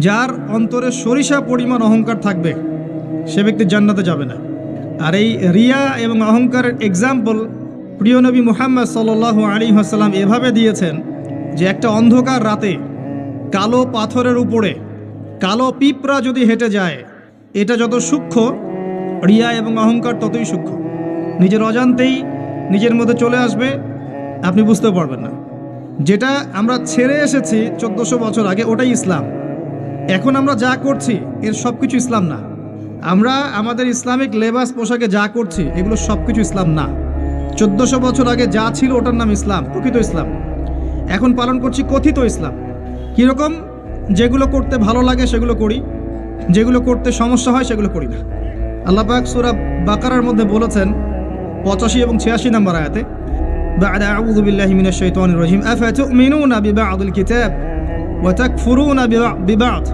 যার অন্তরে সরিষা পরিমাণ অহংকার থাকবে সে ব্যক্তি জান্নাতে যাবে না। আর এই রিয়া এবং অহংকারের এক্সাম্পল প্রিয় নবী মুহাম্মদ সাল্লাল্লাহু আলাইহি ওয়াসাল্লাম এভাবে দিয়েছেন যে একটা অন্ধকার রাতে কালো পাথরের উপরে কালো পিঁপড়া যদি হেঁটে যায়, এটা যত সূক্ষ্ম, রিয়া এবং অহংকার ততই সূক্ষ্ম। নিজের অজান্তেই নিজের মধ্যে চলে আসবে, আপনি বুঝতে পারবেন না। যেটা আমরা ছেড়ে এসেছি 1400 বছর আগে, ওটাই ইসলাম। এখন আমরা যা করছি এর সব কিছু ইসলাম না। আমরা আমাদের ইসলামিক লেবাস পোশাকে যা করছি এগুলো সব কিছু ইসলাম না। 1400 বছর আগে যা ছিল ওটার নাম ইসলাম, প্রকৃত ইসলাম। এখন পালন করছি কথিত ইসলাম। কীরকম? যেগুলো করতে ভালো লাগে সেগুলো করি, যেগুলো করতে সমস্যা হয় সেগুলো করি না। আল্লাহ পাক সূরা বাকারার মধ্যে বলেছেন 85 এবং 86 নম্বর আয়াতে, বা'দা আউযু বিল্লাহি মিনাশ শাইতানির রাজিম আফাতুমিনুনা বিবা'দিল কিতাব ওয়া তাকফুরুনা বিবা'দ।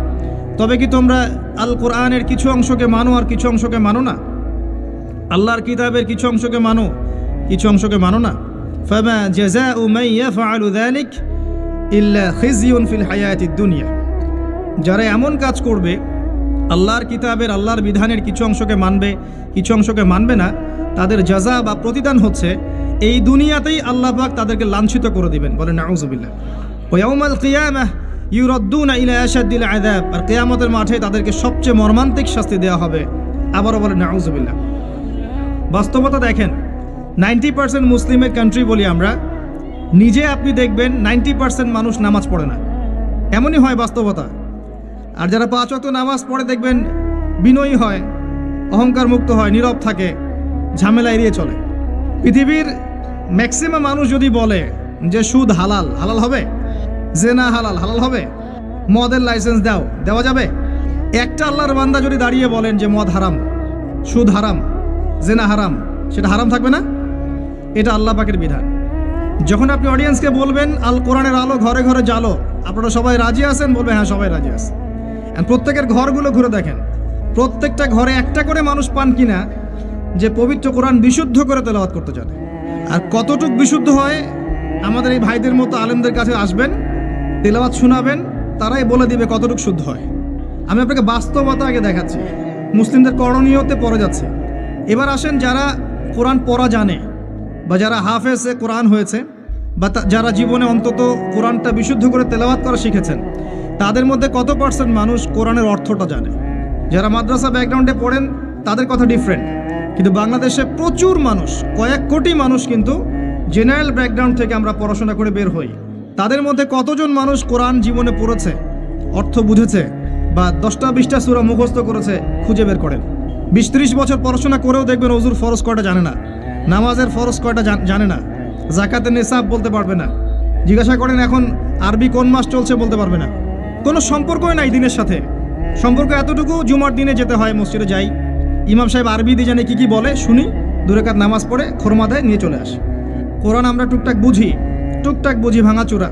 তবে কি তোমরা আল কোরআনের কিছু অংশকে মানো আর কিছু অংশকে মানো না? আল্লাহর কিতাবের কিছু অংশকে মানো, কিছু অংশকে মানো না। ফামা জাযাউ মান ইয়াফআলু যালিক ইল্লা খিজিয়ুন ফিল হায়াতিদ দুনিয়া। যারা এমন কাজ করবে, আল্লাহর কিতাবের আল্লাহর বিধানের কিছু অংশকে মানবে, কিছু অংশকে মানবে না, তাদের জাযা বা প্রতিদান হচ্ছে এই দুনিয়াতেই আল্লাহ পাক তাদেরকে লাঞ্ছিত করে দিবেন। বলেন নাউযুবিল্লাহ। ওয়া ইয়াউমাল কিয়ামাহ ইউরাদ্দুনা ইলা আশাদ্দিল আযাব। আর কিয়ামতের মাঠে তাদেরকে সবচেয়ে মর্মান্তিক শাস্তি দেওয়া হবে। আবারও বলেন নাউযুবিল্লাহ। বাস্তবতা দেখেন, 90% মুসলিমের কান্ট্রি বলি আমরা, নিজে আপনি দেখবেন 90% মানুষ নামাজ পড়ে না। এমনই হয় বাস্তবতা। আর যারা 5 ওয়াক্ত নামাজ পড়ে দেখবেন বিনয়ী হয়, অহংকার মুক্ত হয়, নীরব থাকে, ঝামেলা এড়িয়ে চলে। পৃথিবীর ম্যাক্সিমাম মানুষ যদি বলে যে সুদ হালাল, হালাল হবে? জেনা হালাল, হালাল হবে? মদের লাইসেন্স দাও, দেওয়া যাবে? একটা আল্লাহর বান্দা যদি দাঁড়িয়ে বলেন যে মদ হারাম, সুদ হারাম, জেনা হারাম, সেটা হারাম থাকবে না? এটা আল্লাহ পাকের বিধান। যখন আপনি অডিয়েন্সকে বলবেন আল কোরআনের আলো ঘরে ঘরে জ্বালো, আপনারা সবাই রাজি আছেন? বলবে হ্যাঁ, সবাই রাজি আছে। প্রত্যেকের ঘরগুলো ঘুরে দেখেন, প্রত্যেকটা ঘরে একটা করে মানুষ পান কিনা যে পবিত্র কোরআন বিশুদ্ধ করে তেলাওয়াত করতে জানে। আর কতটুক বিশুদ্ধ হয়, আমাদের এই ভাইদের মতো আলেমদের কাছে আসবেন, তেলাওয়াত শোনাবেন, তারাই বলে দিবে কতটুক শুদ্ধ হয়। আমি আপনাকে বাস্তবতা আগে দেখাচ্ছি, মুসলিমদের করণীয়তে পড়ে যাচ্ছে। এবার আসেন, যারা কোরআন পড়া জানে বা যারা হাফেজে কোরআন হয়েছে বা যারা জীবনে অন্তত কোরআনটা বিশুদ্ধ করে তেলাওয়াত করা শিখেছেন, তাদের মধ্যে কত পার্সেন্ট মানুষ কোরআনের অর্থটা জানে? যারা মাদ্রাসা ব্যাকগ্রাউন্ডে পড়েন তাদের কথা ডিফারেন্ট, কিন্তু বাংলাদেশে প্রচুর মানুষ, কয়েক কোটি মানুষ কিন্তু জেনারেল ব্যাকগ্রাউন্ড থেকে আমরা পড়াশোনা করে বের হই। তাদের মধ্যে কতজন মানুষ কোরআন জীবনে পড়েছে, অর্থ বুঝেছে, বা 10টা-20টা সূরা মুখস্থ করেছে? খুঁজে বের করেন। 20-30 বছর পড়াশোনা করেও দেখবেন ওযুর ফরজ কয়টা জানে না, নামাজের ফরজ কয়টা জানে না, যাকাতের নিসাব বলতে পারবে না। জিজ্ঞাসা করেন এখন আরবি কোন মাস চলছে, বলতে পারবে না। কোনো সম্পর্কই নাই দিনের সাথে। সম্পর্ক এতটুকু, জুমার দিনে যেতে হয়, মসজিদে যাই, ইমাম সাহেব আরবি দিয়ে জানে কী বলে, শুনি, 2 রাকাত নামাজ পড়ে খোরমা দেয়, নিয়ে চলে আসে। কোরআন আমরা টুকটাক বুঝি ভাঙাচোরা।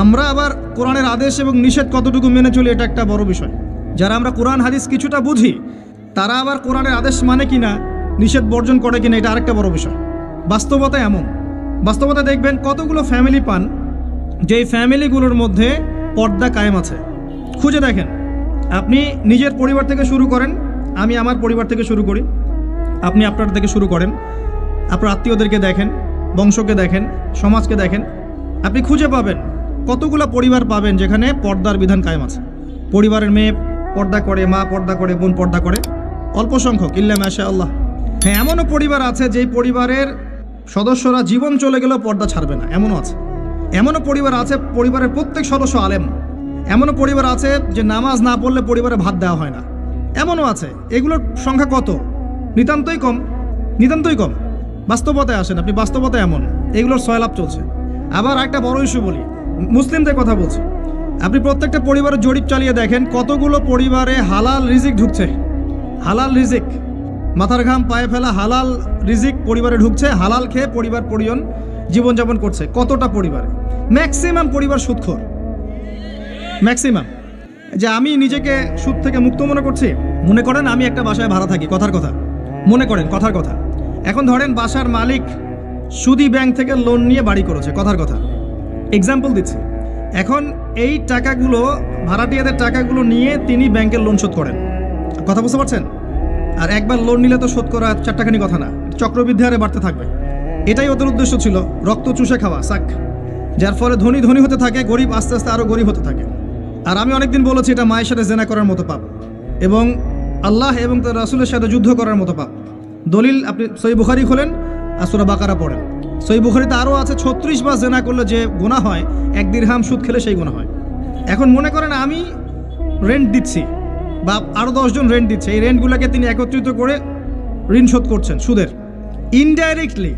আমরা আবার কোরআনের আদেশ এবং নিষেধ কতটুকু মেনে চলি, এটা একটা বড় বিষয়। যারা আমরা কোরআন হাদিস কিছুটা বুঝি, তারা আবার কোরআনের আদেশ মানে কিনা, নিষেধ বর্জন করে কিনা, এটা আরেকটা বড় বিষয়। বাস্তবতা এমন, বাস্তবতা দেখবেন কতগুলো ফ্যামিলি পান যেই ফ্যামিলিগুলোর মধ্যে পর্দা কায়েম আছে। খুঁজে দেখেন, আপনি নিজের পরিবার থেকে শুরু করেন, আমি আমার পরিবার থেকে শুরু করি, আপনি আপনার থেকে শুরু করেন, আপনার আত্মীয়দেরকে দেখেন, বংশকে দেখেন, সমাজকে দেখেন, আপনি খুঁজে পাবেন কতগুলো পরিবার পাবেন যেখানে পর্দার বিধান কায়েম আছে। পরিবারের মেয়ে পর্দা করে, মা পর্দা করে, বোন পর্দা করে, অল্প সংখ্যক, ইল্লা মাশাআল্লাহ। হ্যাঁ, এমনও পরিবার আছে যেই পরিবারের সদস্যরা জীবন চলে গেলেও পর্দা ছাড়বে না, এমনও আছে। এমনও পরিবার আছে পরিবারের প্রত্যেক সদস্য আলেম। এমনও পরিবার আছে যে নামাজ না পড়লে পরিবারে ভাত দেওয়া হয় না, এমনও আছে। এগুলোর সংখ্যা কত? নিতান্তই কম, নিতান্তই কম। বাস্তবতায় আসেন আপনি, বাস্তবতা এমন, এগুলোর সয়লাভ চলছে। আবার একটা বড় ইস্যু বলি, মুসলিমদের কথা বলছি। আপনি প্রত্যেকটা পরিবারের জরিপ চালিয়ে দেখেন কতগুলো পরিবারে হালাল রিজিক ঢুকছে। হালাল রিজিক, মাথার ঘাম পায়ে ফেলা হালাল রিজিক পরিবারে ঢুকছে, হালাল খেয়ে পরিবার পরিজন জীবনযাপন করছে। কতটা পরিবারে? ম্যাক্সিমাম পরিবার সুদখোর, ম্যাক্সিমাম। যে আমি নিজেকে সুদ থেকে মুক্ত মনে করছি, মনে করেন আমি একটা বাসায় ভাড়া থাকি, কথার কথা, মনে করেন কথার কথা। এখন ধরেন বাসার মালিক সুদি ব্যাংক থেকে লোন নিয়ে বাড়ি করেছে, কথার কথা, এক্সাম্পল দিচ্ছি। এখন এই টাকাগুলো ভাড়াটিয়াদের টাকাগুলো নিয়ে তিনি ব্যাংকের লোন শোধ করেন। কথা বুঝতে পারছেন? আর একবার লোন নিলে তো শোধ করা চারটাখানি কথা না, চক্রবৃদ্ধি হারে বাড়তে থাকবে। এটাই ওদের উদ্দেশ্য ছিল, রক্ত চুষে খাওয়া সাক, যার ফলে ধনী ধনী হতে থাকে, গরিব আস্তে আস্তে আরও গরিব হতে থাকে। আর আমি অনেকদিন বলেছি এটা মায়ের সাথে জেনা করার মতো পাপ এবং আল্লাহ এবং তার রাসূলের সাথে যুদ্ধ করার মতো পাপ। দলিল আপনি সহিহ বুখারী খোলেন আর সূরা বাকারা পড়েন। সহিহ বুখারীতে আরও আছে 36 বার জেনা করলে যে গুনাহ হয়, 1 দিরহাম সুদ খেলে সেই গুনাহ হয়। এখন মনে করেন আমি রেন্ট দিচ্ছি বা আরও 10 জন রেন্ট দিচ্ছে, এই রেন্টগুলোকে তিনি একত্রিত করে ঋণ শোধ করছেন সুদের। ইনডাইরেক্টলি,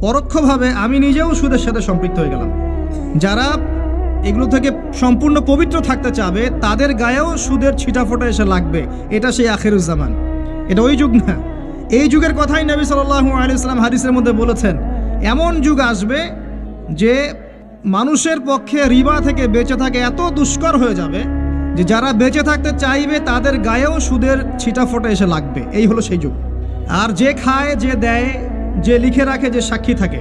পরোক্ষভাবে আমি নিজেও সুদের সাথে সম্পৃক্ত হয়ে গেলাম। যারা এগুলো থেকে সম্পূর্ণ পবিত্র থাকতে চাবে তাদের গায়েও সুদের ছিটাফোঁটা এসে লাগবে। এটা সেই আখিরুজ্জামান, এটা ওই যুগ না। এই যুগের কথাই নবী সাল্লাল্লাহু আলাইহি ওয়াসাল্লাম হাদিসের মধ্যে বলেছেন, এমন যুগ আসবে যে মানুষের পক্ষে রিবা থেকে বেঁচে থাকে এত দুষ্কর হয়ে যাবে যে যারা বেঁচে থাকতে চাইবে তাদের গায়েও সুদের ছিটাফোঁটা এসে লাগবে। এই হলো সেই যুগ। আর যে খায়, যে দেয়, যে লিখে রাখে, যে সাক্ষী থাকে,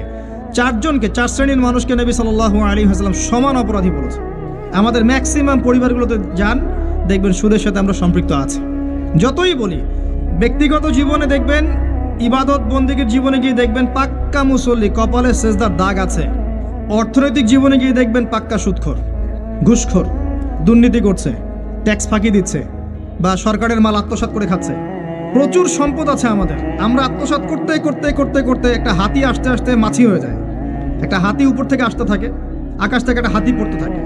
4 শ্রেণীর মানুষকে নবী সাল্লাল্লাহু আলাইহি ওয়াসাল্লাম সমান অপরাধী বলেছে। আমাদের ম্যাক্সিমাম পরিবারগুলোতে যান, দেখবেন সুদের সাথে আমরা সম্পৃক্ত আছি। যতই বলি, ব্যক্তিগত জীবনে দেখবেন, ইবাদত বন্দেগীর জীবনে গিয়ে দেখবেন পাক্কা মুসল্লি, কপালে সেজদার দাগ আছে। অর্থনৈতিক জীবনে গিয়ে দেখবেন পাক্কা সুদখোর, ঘুষখোর, দুর্নীতি করছে, ট্যাক্স ফাঁকি দিচ্ছে বা সরকারের মাল আত্মসাৎ করে খাচ্ছে। প্রচুর সম্পদ আছে আমাদের, আমরা আত্মসাৎ করতে করতে করতে করতে একটা হাতি আসতে আসতে মাছি হয়ে যায়। একটা হাতি উপর থেকে আসতে থাকে, আকাশ থেকে একটা হাতি পড়তে থাকে।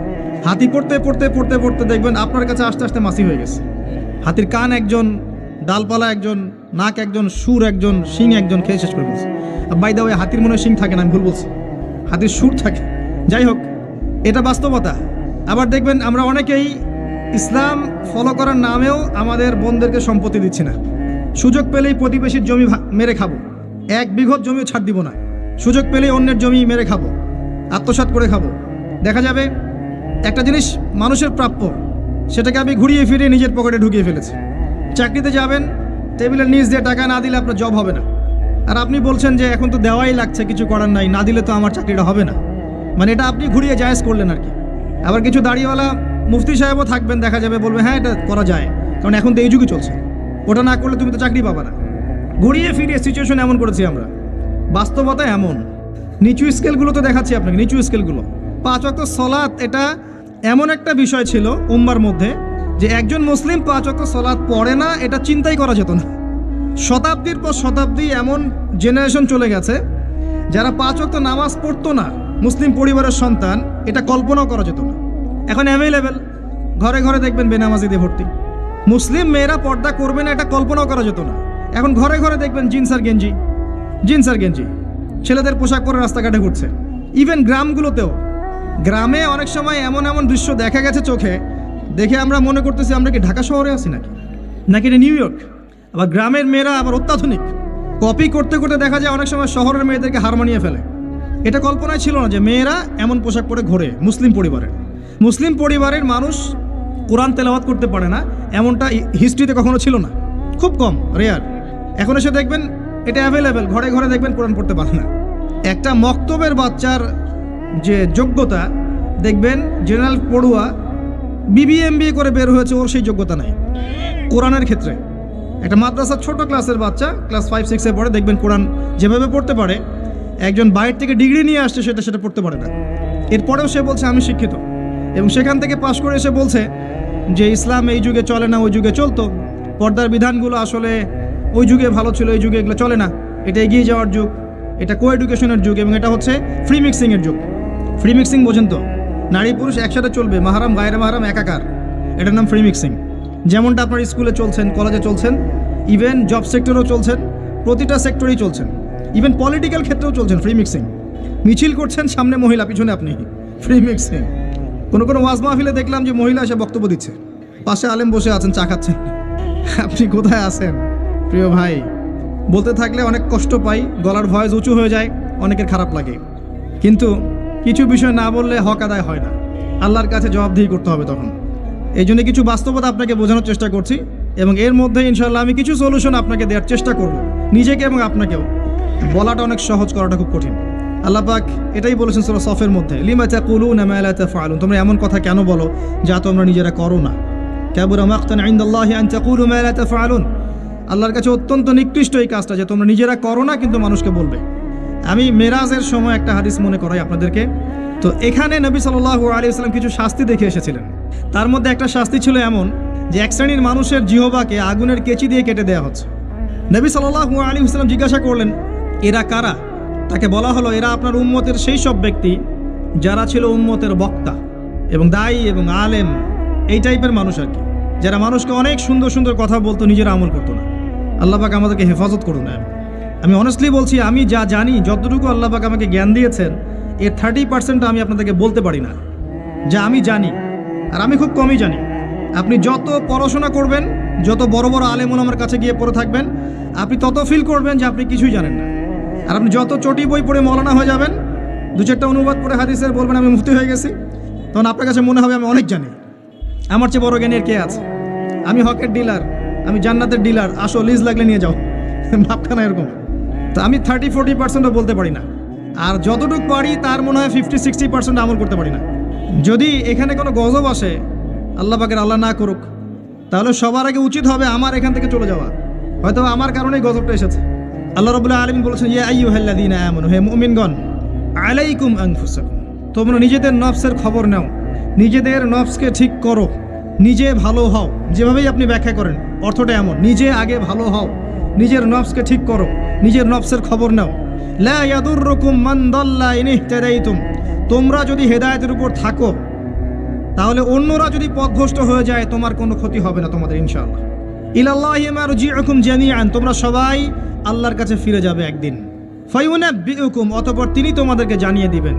হাতি পড়তে পড়তে পড়তে পড়তে দেখবেন আপনার কাছে আস্তে আস্তে মাছি হয়ে গেছে। হাতির কান একজন, ডালপালা একজন, নাক একজন, সুর একজন, শিং একজন খেয়ে শেষ করে বলছে। বাই দা ওয়ে, হাতির মনে শিং থাকে না, আমি ভুল বলছি, হাতির সুর থাকে। যাই হোক, এটা বাস্তবতা। আবার দেখবেন আমরা অনেকেই ইসলাম ফলো করার নামেও আমাদের বোনদেরকে সম্পত্তি দিচ্ছি না। সুযোগ পেলেই প্রতিবেশীর জমি মেরে খাবো, 1 বিঘত জমিও ছাড় দিব না। সুযোগ পেলেই অন্যের জমি মেরে খাবো, আত্মসাৎ করে খাবো। দেখা যাবে একটা জিনিস মানুষের প্রাপ্য, সেটাকে আমি ঘুরিয়ে ফিরিয়ে নিজের পকেটে ঢুকিয়ে ফেলেছি। চাকরিতে যাবেন, টেবিলের নিচ দিয়ে টাকা না দিলে আপনার জব হবে না। আর আপনি বলছেন যে এখন তো দেওয়াই লাগছে, কিছু করার নাই, না দিলে তো আমার চাকরিটা হবে না। মানে এটা আপনি ঘুরিয়ে জায়েজ করলেন আর কি। আবার কিছু দাড়িওয়ালা মুফতি সাহেবও থাকবেন, দেখা যাবে বলবে হ্যাঁ এটা করা যায়, কারণ এখন তো এই যুগে চলছে, ওটা না করলে তুমি তো চাকরি পাবা না। ঘুরিয়ে ফিরিয়ে সিচুয়েশন এমন করেছি আমরা। বাস্তবতা এমন। নিচু স্কেলগুলো তো দেখাচ্ছি আপনাকে, নিচু স্কেলগুলো। 5 ওয়াক্ত সলাত এটা এমন একটা বিষয় ছিল উম্মার মধ্যে যে একজন মুসলিম 5 ওয়াক্ত সলাত পড়ে না, এটা চিন্তাই করা যেত না। শতাব্দীর পর শতাব্দী এমন জেনারেশন চলে গেছে যারা 5 ওয়াক্ত নামাজ পড়তো না, মুসলিম পরিবারের সন্তান, এটা কল্পনাও করা যেত না। এখন অ্যাভেলেবেল, ঘরে ঘরে দেখবেন বেনামাজিদের ভর্তি। মুসলিম মেয়েরা পর্দা করবে না, এটা কল্পনাও করা যেত না। এখন ঘরে ঘরে দেখবেন জিন্স আর গেঞ্জি, ছেলেদের পোশাক পরে রাস্তাঘাটে ঘুরছে। ইভেন গ্রামগুলোতেও, গ্রামে অনেক সময় এমন এমন দৃশ্য দেখা গেছে চোখে, দেখে আমরা মনে করতেছি আমরা কি ঢাকা শহরে আছি নাকি এটা নিউ ইয়র্ক। আবার গ্রামের মেয়েরা আবার অত্যাধুনিক, কপি করতে করতে দেখা যায় অনেক সময় শহরের মেয়েদেরকে হার মানিয়ে ফেলে। এটা কল্পনায় ছিল না যে মেয়েরা এমন পোশাক পরে ঘোরে। মুসলিম পরিবারের মানুষ কোরআন তেলাওয়াত করতে পারে না, এমনটা হিস্ট্রিতে কখনো ছিল না, খুব কম, রেয়ার। এখন এসে দেখবেন এটা অ্যাভেলেবেল, ঘরে ঘরে দেখবেন কোরআন পড়তে পারে না। একটা মক্তবের বাচ্চার যে যোগ্যতা, দেখবেন জেনারেল পড়ুয়া BBA করে বের হয়েছে, ওর সেই যোগ্যতা নাই কোরআনের ক্ষেত্রে। একটা মাদ্রাসার ছোট ক্লাসের বাচ্চা, ক্লাস 5-6-এ পড়ে, দেখবেন কোরআন যেভাবে পড়তে পারে, একজন বাইরে থেকে ডিগ্রি নিয়ে আসছে সেটা পড়তে পারে না। এরপরেও সে বলছে আমি শিক্ষিত, এবং সেখান থেকে পাশ করে এসে বলছে যে ইসলাম এই যুগে চলে না, ওই যুগে চলতো, পর্দার বিধানগুলো আসলে ওই যুগে ভালো ছিল, এই যুগে এগুলো চলে না, এটা এগিয়ে যাওয়ার যুগ, এটা কো এডুকেশনের যুগ, এবং এটা হচ্ছে ফ্রি মিক্সিংয়ের যুগ। ফ্রি মিক্সিং বোঝেন তো, নারী পুরুষ একসাথে চলবে, মাহারাম গায়রে মাহারাম একাকার, এটার নাম ফ্রি মিক্সিং। যেমনটা আপনার স্কুলে চলছেন, কলেজে চলছেন, ইভেন জব সেক্টরেও চলছেন, প্রতিটা সেক্টরেই চলছেন, ইভেন পলিটিক্যাল ক্ষেত্রেও চলছেন ফ্রি মিক্সিং। মিছিল করছেন, সামনে মহিলা, পিছনে আপনি, ফ্রি মিক্সিং। কোনো ওয়াজ মাহফিলে দেখলাম যে মহিলা এসে বক্তব্য দিচ্ছে, পাশে আলেম বসে আছেন, চা খাচ্ছেন। আপনি কোথায় আছেন প্রিয় ভাই? বলতে থাকলে অনেক কষ্ট পাই, গলার ভয়েস উঁচু হয়ে যায়, অনেকের খারাপ লাগে। কিন্তু কিছু বিষয় না বললে হক আদায় হয় না, আল্লাহর কাছে জবাবদিহি করতে হবে তখন। এই জন্য কিছু বাস্তবতা আপনাকে বোঝানোর চেষ্টা করছি, এবং এর মধ্যে ইনশাআল্লাহ আমি কিছু সলিউশন আপনাকে দেওয়ার চেষ্টা করব, নিজেকে এবং আপনাকেও। বলাটা অনেক সহজ, করাটা খুব কঠিন। আল্লাহ পাক এটাই বলেছেন সূরা সফের মধ্যে, লিমা তাকুলুনা মা লা তাফআলুন, তোমরা এমন কথা কেন বলো যা তোমরা নিজেরা করো না। কাবুরা মাকতান ইনদাল্লাহি আন তাকুলু মা লা তাফআলুন, আল্লাহর কাছে অত্যন্ত নিকৃষ্ট এই কাজটা যে তোমরা নিজেরা করো না কিন্তু মানুষকে বলবে। আমি মেরাজের সময় একটা হাদিস মনে করাই আপনাদেরকে। তো এখানে নবী সাল্লাল্লাহু আলাইহি ওয়াসাল্লাম কিছু শাস্তি দেখে এসেছিলেন। তার মধ্যে একটা শাস্তি ছিল এমন যে এক শ্রেণীর মানুষের জিহ্বাকে আগুনের কেচি দিয়ে কেটে দেওয়া হচ্ছে। নবী সাল্লাল্লাহু আলাইহি ওয়াসাল্লাম জিজ্ঞাসা করলেন, এরা কারা? তাকে বলা হলো, এরা আপনার উম্মতের সেই সব ব্যক্তি যারা ছিল উম্মতের বক্তা এবং দায়ী এবং আলেম, এই টাইপের মানুষ আর কি, যারা মানুষকে অনেক সুন্দর সুন্দর কথা বলতো, নিজেরা আমল করতো না। আল্লাহ পাক আমাদেরকে হেফাজত করুন। আমি অনেস্টলি বলছি, আমি যা জানি, যতটুকু আল্লাহ পাক আমাকে জ্ঞান দিয়েছেন, এর 30% আমি আপনাদেরকে বলতে পারি না যা আমি জানি, আর আমি খুব কমই জানি। আপনি যত পড়াশোনা করবেন, যত বড় বড় আলেমুন আমার কাছে গিয়ে পড়ে থাকবেন, আপনি তত ফিল করবেন যে আপনি কিছুই জানেন না। আর আপনি যত চটি বই পড়ে মৌলানা হয়ে যাবেন, 2-4টা অনুবাদ পড়ে হাদিসের বলবেন আমি মুফতি হয়ে গেছি, তখন আপনার কাছে মনে হবে আমি অনেক জানি, আমার চেয়ে বড় জ্ঞানের কে আছে, আমি হকের ডিলার, আমি জান্নাতের ডিলার, আসো লিজ লাগলে নিয়ে যাও, ভাবখানা এরকম। তো আমি 30-40%ও বলতে পারি না, আর যতটুকু পারি তার মনে হয় 50-60% আমল করতে পারি না। যদি এখানে কোনো গজব আসে, আল্লাহ পাকের আল্লাহ না করুক, তাহলে সবার আগে উচিত হবে আমার এখান থেকে চলে যাওয়া। হয়তো আমার কারণেই গজবটা এসেছে। আল্লাহ রাব্বুল আলামিন বলেছেন, ইয়া আইয়ুহাল্লাযীনা আমানু, হে মুমিনগণ, আলাইকুম আনফুসাকুম, তোমরা নিজেদের নফসের খবর নাও, নিজেদের নফসকে ঠিক করো, নিজে ভালো হও। যেভাবেই আপনি ব্যাখ্যা করেন অর্থটা এমন, নিজে আগে ভালো হও, নিজের নফসকে ঠিক করো, নিজের নফসের খবর নাও। লা ইয়াদুররুকুম মান দাল্লা ইন ইহতাদাইতুম, তোমরা যদি হেদায়েতের উপর থাকো তাহলে অন্যরা যদি পথভ্রষ্ট হয়ে যায় তোমার কোনো ক্ষতি হবে না তোমাদের ইনশাআল্লাহ। ইলাল্লাহি মারজিউকুম জামিআন, তোমরা সবাই আল্লাহর কাছে ফিরে যাবে একদিন। ফায়ুনাব্বিউকুম, অতঃপর তিনি তোমাদেরকে জানিয়ে দিবেন,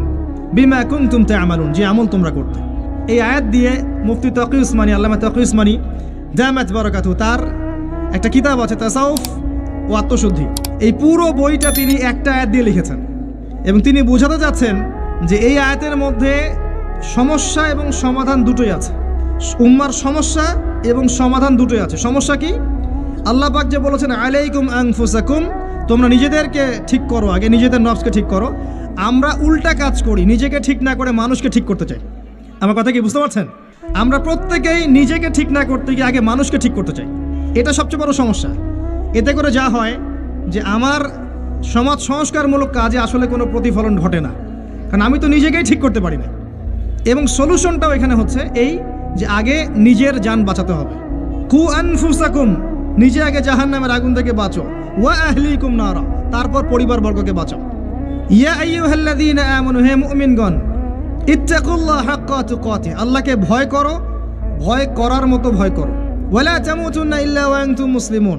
বিমা কুনতুম তা'মালুন, যে আমল তোমরা করতে। এই আয়াত দিয়ে মুফতি তাকি উসমানী, আল্লামা তাকি উসমানী দামাত বারাকাতুহু, তার একটা কিতাব আছে তাসাউফ ও আত্মশুদ্ধি, এই পুরো বইটা তিনি একটা আয়াত দিয়ে লিখেছেন এবং তিনি বোঝাতে যাচ্ছেন যে এই আয়াতের মধ্যে সমস্যা এবং সমাধান দুটোই আছে। উম্মার সমস্যা এবং সমাধান দুটোই আছে। সমস্যা কি? আল্লাহ পাক যে বলেছেন আলাইকুম আনফুসাকুম, তোমরা নিজেদেরকে ঠিক করো, আগে নিজেদের নফসকে ঠিক করো। আমরা উল্টা কাজ করি, নিজেকে ঠিক না করে মানুষকে ঠিক করতে চাই। আমার কথা কি বুঝতে পারছেন? আমরা প্রত্যেকেই নিজেকে ঠিক না করতে গিয়ে আগে মানুষকে ঠিক করতে চাই। এটা সবচেয়ে বড় সমস্যা। এতে করে যা হয় যে আমার সমাজ সংস্কারমূলক কাজে আসলে কোনো প্রতিফলন ঘটে না, কারণ আমি তো নিজেকেই ঠিক করতে পারি না। এবং সলিউশনটাও এখানে হচ্ছে এই যে আগে নিজের জান বাঁচাতে হবে। কু আনফুসাকুম, নিজে আগে জাহান্নামের আগুন থেকে বাঁচো, ওয়া আহলিকুম নারা, তারপর পরিবারবর্গকে বাঁচাও। ইয়া আইয়ুহাল্লাযীনা আমানু, হে মুমিনগণ, ইত্তাকুল্লাহ হাক্কা তুকাতিহ, আল্লাহকে ভয় করো, ভয় করার মতো ভয় করো। ওয়ালা তামুতুন্না ইল্লা ওয়া আনতুম মুসলিমুন,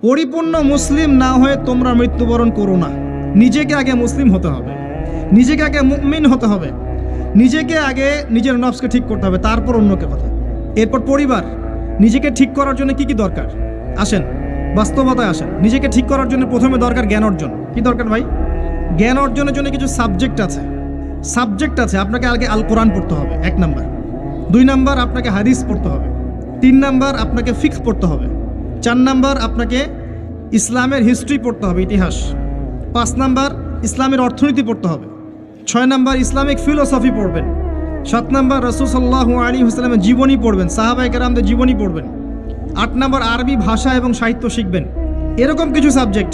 পরিপূর্ণ মুসলিম না হয়ে তোমরা মৃত্যুবরণ করো না। নিজেকে আগে মুসলিম হতে হবে, নিজেকে আগে মুমিন হতে হবে, নিজেকে আগে নিজের নফসকে ঠিক করতে হবে, তারপর অন্যকে কথা। এরপর পরিবার। নিজেকে ঠিক করার জন্য কি কি দরকার? আসেন বাস্তবতায় আসেন। নিজেকে ঠিক করার জন্য প্রথমে দরকার জ্ঞান অর্জন। কি দরকার ভাই? জ্ঞান অর্জনের জন্য কিছু সাবজেক্ট আছে। আপনাকে আগে আল কোরআন পড়তে হবে, 1 নাম্বার। 2 নাম্বার আপনাকে হাদিস পড়তে হবে। 3 নাম্বার আপনাকে ফিকহ পড়তে হবে। 4 নাম্বার আপনাকে ইসলামের হিস্ট্রি পড়তে হবে, ইতিহাস। 5 নাম্বার ইসলামের অর্থনীতি পড়তে হবে। 6 নাম্বার ইসলামিক ফিলোসফি পড়বেন। 7 নাম্বার রাসূল সাল্লাল্লাহু আলাইহি ওয়াসাল্লামের জীবনী পড়বেন, সাহাবায়ে কেরামদের জীবনী পড়বেন। 8 নাম্বার আরবি ভাষা এবং সাহিত্য শিখবেন। এরকম কিছু সাবজেক্ট।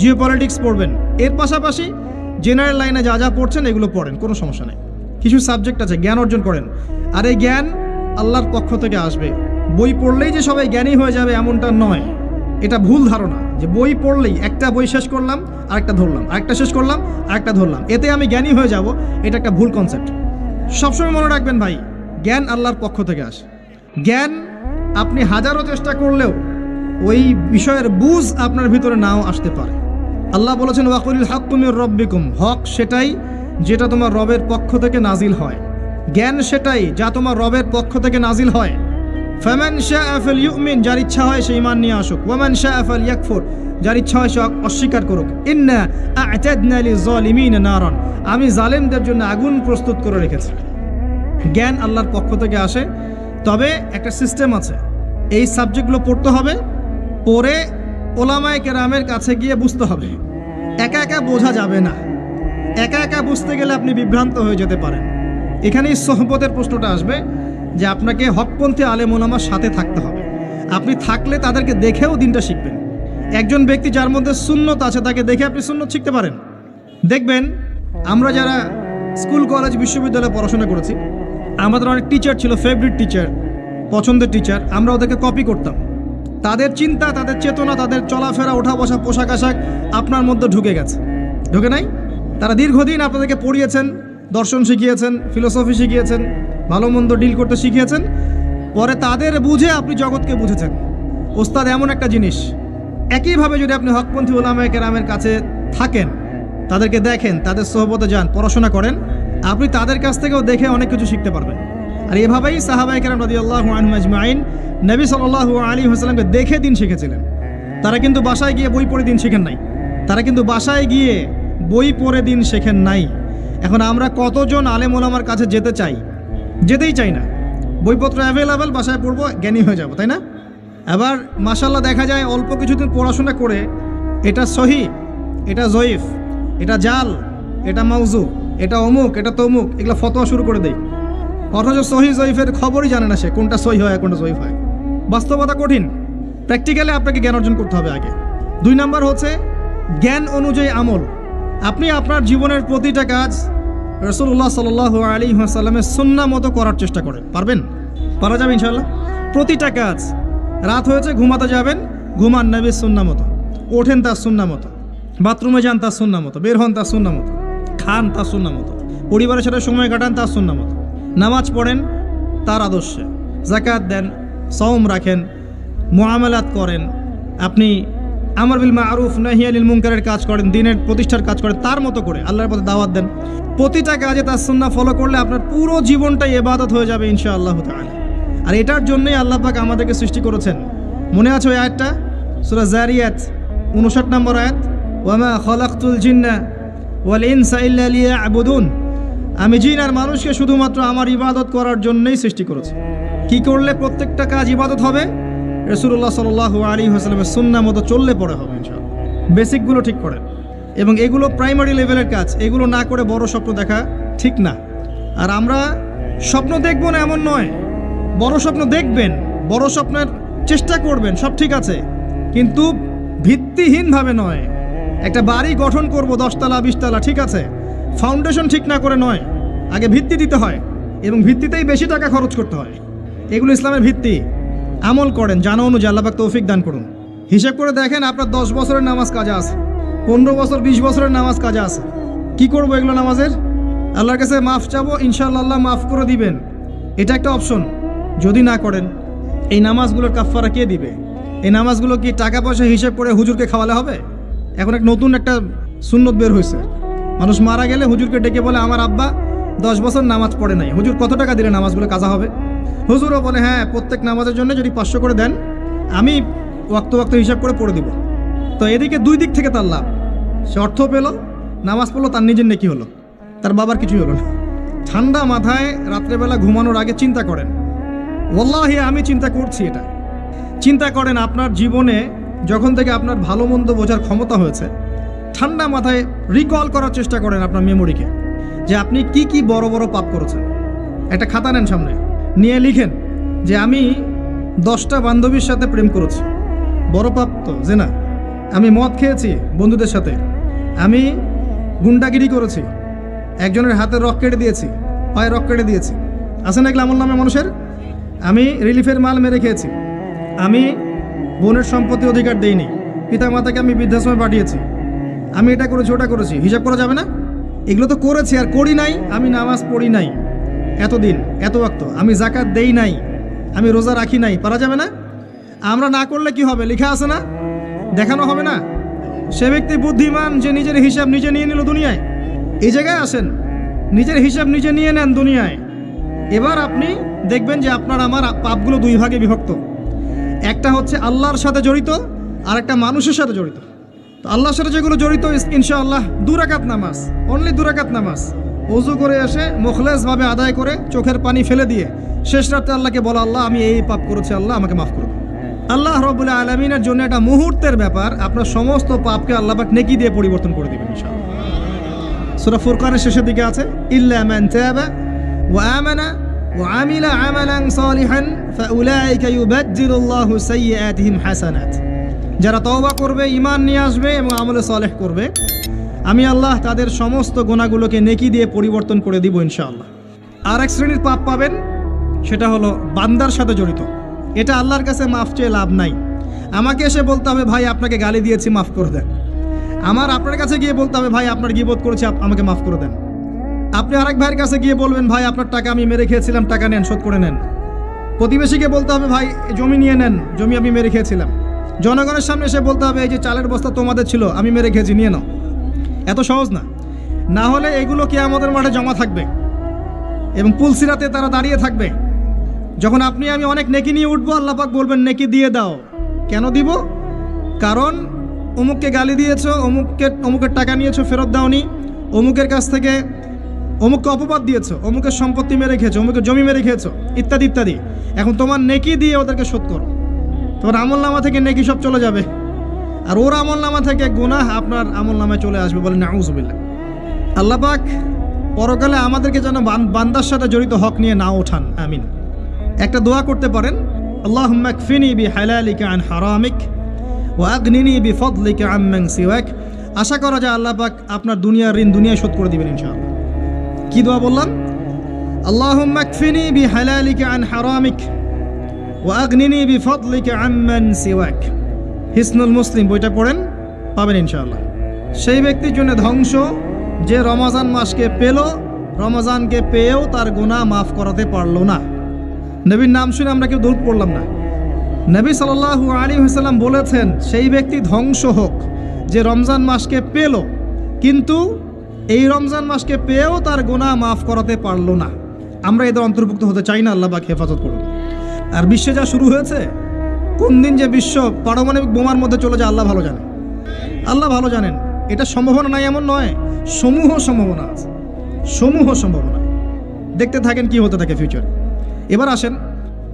জিওপলিটিক্স পড়বেন। এর পাশাপাশি জেনারেল লাইনে যা যা পড়ছেন এগুলো পড়েন, কোনো সমস্যা নেই। কিছু সাবজেক্ট আছে, জ্ঞান অর্জন করেন। আর এই জ্ঞান আল্লাহর পক্ষ থেকে আসবে। বই পড়লেই যে সবাই জ্ঞানী হয়ে যাবে এমনটা নয়, এটা ভুল ধারণা যে বই পড়লেই একটা বই শেষ করলাম আরেকটা ধরলাম, আরেকটা শেষ করলাম আরেকটা ধরলাম, এতে আমি জ্ঞানী হয়ে যাব, এটা একটা ভুল কনসেপ্ট। সবসময় মনে রাখবেন ভাই, জ্ঞান আল্লাহর পক্ষ থেকে আসে। জ্ঞান আপনি হাজারো চেষ্টা করলেও ওই বিষয়ের বুঝ আপনার ভিতরে নাও আসতে পারে। আল্লাহ বলেছেন ওয়াকুলিল হাক্কু মির রাব্বিকুম, হক সেটাই যেটা তোমার রবের পক্ষ থেকে নাজিল হয়। জ্ঞান সেটাই যা তোমার রবের পক্ষ থেকে নাজিল হয়। ফামান শাআ ফালইউমিন, যার ইচ্ছা হয় সে ঈমান নিয়ে আসুক। ওয়ামান শাআ ফালইয়াকফুর, যার ইচ্ছা হয় সে অস্বীকার করুক। ইন্না আ'তাদনা লিযালিমিনা নারান, আমি জালেমদের জন্য আগুন প্রস্তুত করে রেখেছি। জ্ঞান আল্লাহর পক্ষ থেকে আসে, তবে একটা সিস্টেম আছে। এই সাবজেক্টগুলো পড়তে হবে, পড়ে ওলামায়ে কেরামের কাছে গিয়ে বুঝতে হবে। একা একা বোঝা যাবে না। একা একা বুঝতে গেলে আপনি বিভ্রান্ত হয়ে যেতে পারেন। এখানেই সোহবতের প্রশ্নটা আসবে যে আপনাকে হকপন্থী আলেম ওলামার সাথে থাকতে হবে। আপনি থাকলে তাদেরকে দেখেও দিনটা শিখবেন। একজন ব্যক্তি যার মধ্যে সুন্নত আছে তাকে দেখে আপনি সুন্নত শিখতে পারেন। দেখবেন আমরা যারা স্কুল কলেজ বিশ্ববিদ্যালয়ে পড়াশোনা করেছি, আমাদের অনেক টিচার ছিল, ফেভারিট টিচার, পছন্দের টিচার। আমরা ওদেরকে কপি করতাম। তাদের চিন্তা, তাদের চেতনা, তাদের চলাফেরা, ওঠা বসা, পোশাক আশাক আপনার মধ্যে ঢুকে গেছে, ঢুকে নাই? তারা দীর্ঘদিন আপনাদেরকে পড়িয়েছেন, দর্শন শিখিয়েছেন, ফিলোসফি শিখিয়েছেন, ভালো মন্দ ডিল করতে শিখিয়েছেন। পরে তাদের বুঝে আপনি জগৎকে বুঝেছেন। ওস্তাদ এমন একটা জিনিস, একইভাবে যদি আপনি হকপন্থী উলামায়ে কেরামের কাছে থাকেন, তাদেরকে দেখেন, তাদের সোহবতে যান, পড়াশোনা করেন, আপনি তাদের কাছ থেকেও দেখে অনেক কিছু শিখতে পারবেন। আর এভাবেই সাহাবায়ে কেরাম রাদিয়াল্লাহু আনহুম আজমাইন নবী সাল্লাল্লাহু আলাইহি ওয়াসাল্লামকে দেখে দিন শিখেছিলেন। তারা কিন্তু বাসায় গিয়ে বই পড়ে দিন শেখেন নাই। তারা কিন্তু বাসায় গিয়ে বই পড়ে দিন শেখেন নাই। এখন আমরা কতজন আলেম ওলামার কাছে যেতে চাই? যেতেই চাই না। বইপত্র অ্যাভেলেবেল, বাসায় পড়বো, জ্ঞানী হয়ে যাব, তাই না? আবার মাশাআল্লাহ দেখা যায় অল্প কিছুদিন পড়াশোনা করে এটা সহি, এটা জয়ীফ, এটা জাল, এটা মাউজু, এটা অমুক, এটা তমুক, এগুলো ফতোয়া শুরু করে দেয়। অথচ সহি জয়ীফের খবরই জানে না সে, কোনটা সহি হয় কোনটা জয়ীফ হয়। বাস্তবতা কঠিন। প্র্যাকটিক্যালি আপনাকে জ্ঞান অর্জন করতে হবে আগে। 2 নাম্বার হচ্ছে জ্ঞান অনুযায়ী আমল। আপনি আপনার জীবনের প্রতিটা কাজ রাসূলুল্লাহ সাল্লাল্লাহু আলাইহি ওয়াসাল্লামের সুন্নাহ মতো করার চেষ্টা করেন। পারবেন? পারা যাবে ইনশাআল্লাহ। প্রতিটা কাজ, রাত হয়েছে ঘুমাতে যাবেন, ঘুমান নবীর সুন্নাহ মতো, ওঠেন তার সুন্নাহ মতো, বাথরুমে যান তার সুন্নাহ মতো, বের হন তার সুন্নাহ মতো, খান তার সুন্নাহ মতো, পরিবারের সাথে সময় কাটান তার সুন্নাহ মতো, নামাজ পড়েন তার আদর্শে, যাকাত দেন, সওম রাখেন, মুআমালাত করেন, আপনি আমর বিল মারুফ নাহি আনিল মুনকারের কাজ করেন, দ্বীনের প্রতিষ্ঠার কাজ করেন, তার মতো করে আল্লাহর পথে দাওয়াত দেন। প্রতিটা কাজে তার সুন্নাহ ফলো করলে আপনার পুরো জীবনটাই ইবাদত হয়ে যাবে ইনশাআল্লাহ তাআলা। আর এটার জন্যই আল্লাহ পাক আমাদেরকে সৃষ্টি করেছেন। মনে আছে ওই আয়াতটা, সূরা যারিয়াত 59 নম্বর আয়াত, ওয়ামা খালাকতুল জিন্না ওয়াল ইনসা ইল্লা লিয়াবুদুন। আমি জিন আর মানুষকে শুধুমাত্র আমার ইবাদত করার জন্যই সৃষ্টি করেছি। কি করলে প্রত্যেকটা কাজ ইবাদত হবে? রাসূলুল্লাহ সাল্লাল্লাহু আলাইহি ওয়াসাল্লামের সুন্নাহ মতো চললে পরে হবে ইনশাআল্লাহ। বেসিকগুলো ঠিক করেন, এবং এগুলো প্রাইমারি লেভেলের কাজ। এগুলো না করে বড় স্বপ্ন দেখা ঠিক না। আর আমরা স্বপ্ন দেখব না এমন নয়, বড় স্বপ্ন দেখবেন, বড় স্বপ্নের চেষ্টা করবেন, সব ঠিক আছে, কিন্তু ভিত্তিহীনভাবে নয়। একটা বাড়ি গঠন করব 10 তলা 20 তলা, ঠিক আছে, ফাউন্ডেশন ঠিক না করে নয়, আগে ভিত্তি দিতে হয়, এবং ভিত্তিতেই বেশি টাকা খরচ করতে হয়। এগুলো ইসলামের ভিত্তি। আমল করেন জানা অনুযায়ী, আল্লাহ পাক তৌফিক দান করুন। হিসাব করে দেখেন আপনার 10 বছরের নামাজ কাজা আছে, 15 বছর 20 বছরের নামাজ কাজা আছে। কি করব এগুলো নামাজের? আল্লাহর কাছে মাফ চাবো, ইনশাআল্লাহ আল্লাহ মাফ করে দিবেন, এটা একটা অপশন। যদি না করেন, এই নামাজগুলোর কাফফারা কে দিবে? এই নামাজগুলো কি টাকা পয়সা হিসাব করে হুজুরকে খাওয়ালে হবে? এখন নতুন একটা সুন্নত বের হয়েছে, মানুষ মারা গেলে হুজুরকে ডেকে বলে আমার আব্বা 10 বছর নামাজ পড়ে নাই, হুজুর কত টাকা দিলে নামাজগুলো কাজা হবে? হুজুরও বলে হ্যাঁ, প্রত্যেক নামাজের জন্য যদি 500 করে দেন, আমি ওয়াক্ত হিসাব করে পড়ে দিব। তো এদিকে 2 দিক থেকে তার লাভ। সে অর্থ পেল, নামাজ পড়লো, তার নিজের নেকি হলো, তার বাবার কিছুই হলো না। ঠান্ডা মাথায় রাত্রেবেলা ঘুমানোর আগে চিন্তা করেন। ওয়াল্লাহি আমি চিন্তা করছি এটা। চিন্তা করেন আপনার জীবনে যখন থেকে আপনার ভালো মন্দ বোঝার ক্ষমতা হয়েছে, ঠান্ডা মাথায় রিকল করার চেষ্টা করেন আপনার মেমোরিকে, যে আপনি কি কি বড় বড় পাপ করেছেন। একটা খাতা নেন সামনে, নিয়ে লিখেন যে আমি 10টা বান্ধবীর সাথে প্রেম করেছি, বড় পাপ তো যে না। আমি মদ খেয়েছি বন্ধুদের সাথে, আমি গুন্ডাগিরি করেছি, একজনের হাতে রক কেটে দিয়েছি, পায়ে রক কেটে দিয়েছি, আছে না এগুলো আমল নামে মানুষের? আমি রিলিফের মাল মেরে খেয়েছি, আমি বোনের সম্পত্তি অধিকার দেইনি, পিতা মাতাকে আমি বৃদ্ধাশ্রমে পাঠিয়েছি, আমি এটা করেছি ওটা করেছি, হিসাব করা যাবে না? এগুলো তো করেছি, আর করি নাই। আমি নামাজ পড়ি নাই এতদিন, এত ওয়াক্ত, আমি যাকাত দেই নাই, আমি রোজা রাখি নাই, পারা যাবে না? আমরা না করলে কি হবে? লেখা আছে না, দেখানো হবে না? সে ব্যক্তি বুদ্ধিমান যে নিজের হিসাব নিজে নিয়ে নিল দুনিয়ায়। এই জায়গায় আসেন, নিজের হিসাব নিজে নিয়ে নেন দুনিয়ায়। এবার আপনি দেখবেন যে আপনার আমার পাপগুলো 2 ভাগে বিভক্ত। একটা হচ্ছে আল্লাহর সাথে জড়িত, আর একটা মানুষের সাথে জড়িত। তো আল্লাহর সাথে যেগুলো জড়িত, ইনশাআল্লাহ 2 রাকাত নামাজ, অনলি 2 রাকাত নামাজ, ওযু করে এসে মুখলেসভাবে আদায় করে চোখের পানি ফেলে দিয়ে শেষ রাতে আল্লাহকে বলা, আল্লাহ আমি এই পাপ করেছি, আল্লাহ আমাকে মাফ করুন। আল্লাহ রাব্বুল আলামিনের জন্য একটা মুহূর্তের ব্যাপার, আপনার সমস্ত পাপকে আল্লাহ পাক নেকি দিয়ে পরিবর্তন করে দেবেন ইনশাআল্লাহ। সূরা ফুরকানের শেষের দিকে আছে, ইল্লা মান তাবা ওয়া আমানা ওয়া আমিলা আমালান সালিহান ফাউলাইকা ইউবাদদিলুল্লাহু সাইয়্যাতিহিম হাসানাত। যারা তওবা করবে, ঈমান নিয়ে আসবে এবং আমলে সালেহ করবে, আমি আল্লাহ তাদের সমস্ত গুনাহগুলোকে নেকি দিয়ে পরিবর্তন করে দিব ইনশাআল্লাহ। আর এক শ্রেণীর পাপ পাবেন, সেটা হলো বান্দার সাথে জড়িত। এটা আল্লাহর কাছে মাফ চেয়ে লাভ নাই। আমাকে এসে বলতে হবে ভাই আপনাকে গালি দিয়েছি মাফ করে দেন। আমার আপনার কাছে গিয়ে বলতে হবে ভাই আপনার গীবত করেছি আমাকে মাফ করে দেন। আপনি আরেক ভাইয়ের কাছে গিয়ে বলবেন ভাই আপনার টাকা আমি মেরে খেয়েছিলাম, টাকা নেন, শোধ করে নেন। প্রতিবেশীকে বলতে হবে ভাই জমি নিয়ে নেন, জমি আমি মেরে খেয়েছিলাম। জনগণের সামনে এসে বলতে হবে এই যে চালের বস্তা তোমাদের ছিল, আমি মেরে খেয়েছি, নিয়ে নাও। এত সহজ না। না হলে এগুলো কিয়ামতের মাঠে জমা থাকবে এবং পুলসিরাতে তারা দাঁড়িয়ে থাকবে। যখন আপনি আমি অনেক নেকি নিয়ে উঠবো, আল্লাহ পাক বলবেন নেকি দিয়ে দাও। কেন দিব? কারণ অমুককে গালি দিয়েছো, অমুকের টাকা নিয়েছো ফেরত দাওনি, অমুকের কাছ থেকে অমুককে অপবাদ দিয়েছো, অমুকের সম্পত্তি মেরে খেয়েছো, অমুকের জমি মেরে খেয়েছো, ইত্যাদি ইত্যাদি। এখন তোমার নেকি দিয়ে ওদেরকে শোধ করো। তোমার আমলনামা থেকে নেকি সব চলে যাবে, আর ওর আমলনামা থেকে গুনাহ আপনার আমলনামায় চলে আসবে। বলেন নাউযুবিল্লাহ। আল্লাহ পাক পরকালে আমাদেরকে যেন বান্দার সাথে জড়িত হক নিয়ে না ওঠান, আমিন। একটা দোয়া করতে পারেন, আল্লাহুম্মা কফিনি বিহালালিকা আন হারামিক ওয়া আগনিনি বিফদলিকা আম্মান সিওয়াক। আশা করা যায় আল্লাহ পাক আপনার দুনিয়ার ঋণ দুনিয়ায় শোধ করে দিবেন ইনশাআল্লাহ। কি দোয়া বললাম? আল্লাহুম্মা কফিনি বিহালালিকা আন হারামিক ওয়া আগনিনি বিফদলিকা আম্মান সিওয়াক। হিসনুল মুসলিম বইটা পড়েন, পাবেন ইনশাআল্লাহ। সেই ব্যক্তির জন্য ধ্বংস যে রমজান মাসকে পেল, রমজানকে পেয়েও তার গুনাহ মাফ করাতে পারলো না। নবীর নাম শুনে আমরা কেউ দরুদ পড়লাম না। নবী সাল্লাল্লাহু আলাইহি ওয়াসাল্লাম বলেছেন সেই ব্যক্তি ধ্বংস হোক যে রমজান মাসকে পেল, কিন্তু এই রমজান মাসকে পেয়েও তার গুনাহ মাফ করাতে পারলো না। আমরা এদের অন্তর্ভুক্ত হতে চাই না। আল্লাহ পাক হেফাজত করুন। আর বিশ্বে যা শুরু হয়েছে, কোন দিন যে বিশ্ব পারমাণবিক বোমার মধ্যে চলে যায় আল্লাহ ভালো জানেন। আল্লাহ ভালো জানেন। এটা সম্ভাবনা নাই এমন নয়, সমূহ সম্ভাবনা আছে, সমূহ সম্ভাবনা। দেখতে থাকেন কি হতে থাকে ফিউচারে। এবার আসেন,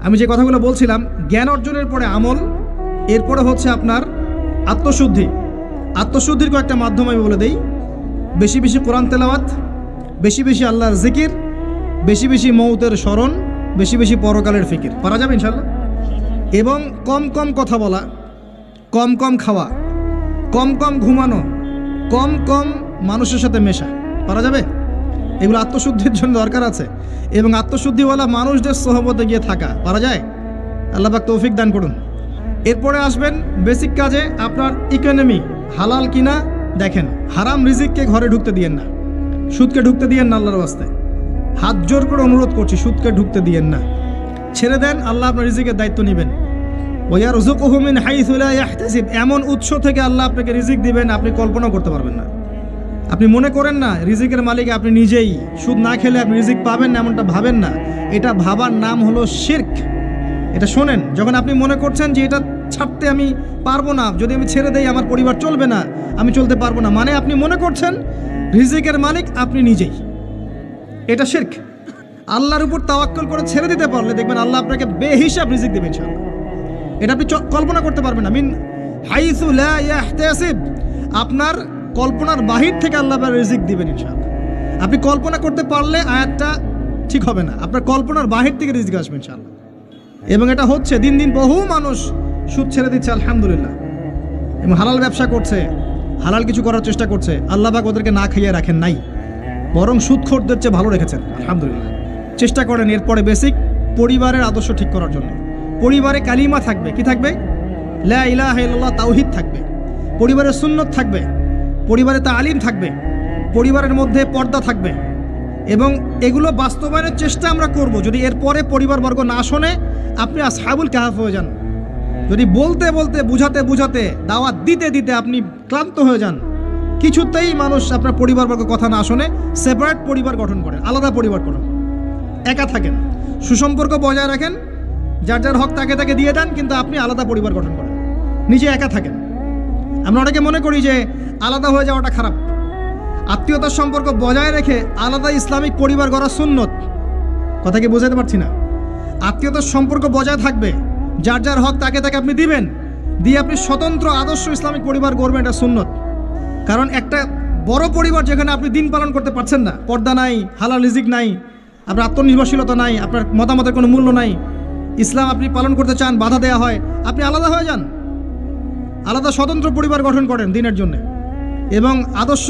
আমি যে কথাগুলো বলছিলাম, জ্ঞান অর্জনের পরে আমল, এরপরে হচ্ছে আপনার আত্মশুদ্ধি। আত্মশুদ্ধির কয়েকটা মাধ্যম আমি বলে দেই। বেশি বেশি কোরআন তেলাওয়াত, বেশি বেশি আল্লাহর জিকির, বেশি বেশি মৌতের স্মরণ, বেশি বেশি পরকালের ফিকির। পারা যাবে ইনশাল্লাহ। এবং কম কম কথা বলা, কম কম খাওয়া, কম কম ঘুমানো, কম কম মানুষের সাথে মেশা। পারা যাবে? এগুলো আত্মশুদ্ধির জন্য দরকার আছে। এবং আত্মশুদ্ধিওয়ালা মানুষদের সোহবতে গিয়ে থাকা পারা যায়। আল্লাহ পাক তৌফিক দান করুন। এরপরে আসবেন বেসিক কাজে। আপনার ইকোনমি হালাল কিনা দেখেন। হারাম রিজিককে ঘরে ঢুকতে দিয়েন না, সুদকে ঢুকতে দিয়েন না। আল্লাহর ওয়াস্তে হাত জোর করে অনুরোধ করছি, সুদকে ঢুকতে দিয়েন না, ছেড়ে দেন। আল্লাহ আপনার রিজিকের দায়িত্ব নেবেন। ওয়ারযুকুহু মিন হাইসু লা ইয়াহতাসিব। এমন উৎস থেকে আল্লাহ আপনাকে রিজিক দিবেন আপনি কল্পনা করতে পারবেন না। আপনি মনে করেন না রিজিকের মালিক আপনি নিজেই, সুদ না খেলে আপনি রিজিক পাবেন না, এমনটা ভাবেন না। এটা ভাবার নাম হলো শিরক। এটা শোনেন, যখন আপনি মনে করছেন যে এটা ছাড়তে আমি পারবো না, যদি আমি ছেড়ে দেই আমার পরিবার চলবে না, আমি চলতে পারবো না, মানে আপনি মনে করছেন রিজিকের মালিক আপনি নিজেই। এটা শিরক। আল্লাহর উপর তাওয়াক্কুল করে ছেড়ে দিতে পারলে দেখবেন আল্লাহ আপনাকে বেহিসাব রিজিক দেবেন ইনশাআল্লাহ। এটা আপনি কল্পনা করতে পারবেন না। মিন হাইসু লা ইয়াহতাসিব। আপনার কল্পনার বাহির থেকে আল্লাহ রিজিক দিবেন ইনশাআল্লাহ। আপনি কল্পনা করতে পারলে আয়াতটা ঠিক হবে না। আপনার কল্পনার বাহির থেকে রিজিক আসবে ইনশাআল্লাহ। এবং এটা হচ্ছে দিন দিন বহু মানুষ সুদ ছেড়ে দিচ্ছে আলহামদুলিল্লাহ, এবং হালাল ব্যবসা করছে, হালাল কিছু করার চেষ্টা করছে। আল্লাহ পাক ওদেরকে না খাইয়ে রাখেন নাই, বরং সুদখোরদের চেয়ে ভালো রেখেছেন আলহামদুলিল্লাহ। চেষ্টা করেন এরপরে বেসিক পরিবারের আদর্শ ঠিক করার জন্য। পরিবারে কালিমা থাকবে, কি থাকবে? লা ইলাহা ইল্লাল্লাহ, তাওহীদ থাকবে। পরিবারের সুন্নত থাকবে, পরিবারে তালিম থাকবে, পরিবারের মধ্যে পর্দা থাকবে। এবং এগুলো বাস্তবায়নের চেষ্টা আমরা করব। যদি এরপরে পরিবারবর্গ না শোনে, আপনি আসহাবুল কাহাফ হয়ে যান। যদি বলতে বলতে বুঝাতে বুঝাতে দাওয়াত দিতে দিতে আপনি ক্লান্ত হয়ে যান, কিছুতেই মানুষ আপনার পরিবারবর্গ কথা না শোনে, সেপারেট পরিবার গঠন করেন, আলাদা পরিবার গঠন, একা থাকেন, সুসম্পর্ক বজায় রাখেন, যার যার হক তাকে তাকে দিয়ে দেন, কিন্তু আপনি আলাদা পরিবার গঠন করেন, নিজে একা থাকেন। আমরা অনেকে মনে করি যে আলাদা হয়ে যাওয়াটা খারাপ। আত্মীয়তার সম্পর্ক বজায় রেখে আলাদা ইসলামিক পরিবার গড়া সুন্নত। কথা কি বোঝাতে পারছি না? আত্মীয়তার সম্পর্ক বজায় থাকবে, যার যার হক তাকে তাকে আপনি দিবেন, দিয়ে আপনি স্বতন্ত্র আদর্শ ইসলামিক পরিবার গড়বেন, এটা সুন্নত। কারণ একটা বড় পরিবার যেখানে আপনি দিন পালন করতে পারছেন না, পর্দা নাই, হালাল রিজিক নাই, আপনার আত্মনির্ভরশীলতা নাই, আপনার মতামতের কোনো মূল্য নাই, ইসলাম আপনি পালন করতে চান, বাধা দেওয়া হয়, আপনি আলাদা হয়ে যান, আলাদা স্বতন্ত্র পরিবার গঠন করেন দিনের জন্য, এবং আদর্শ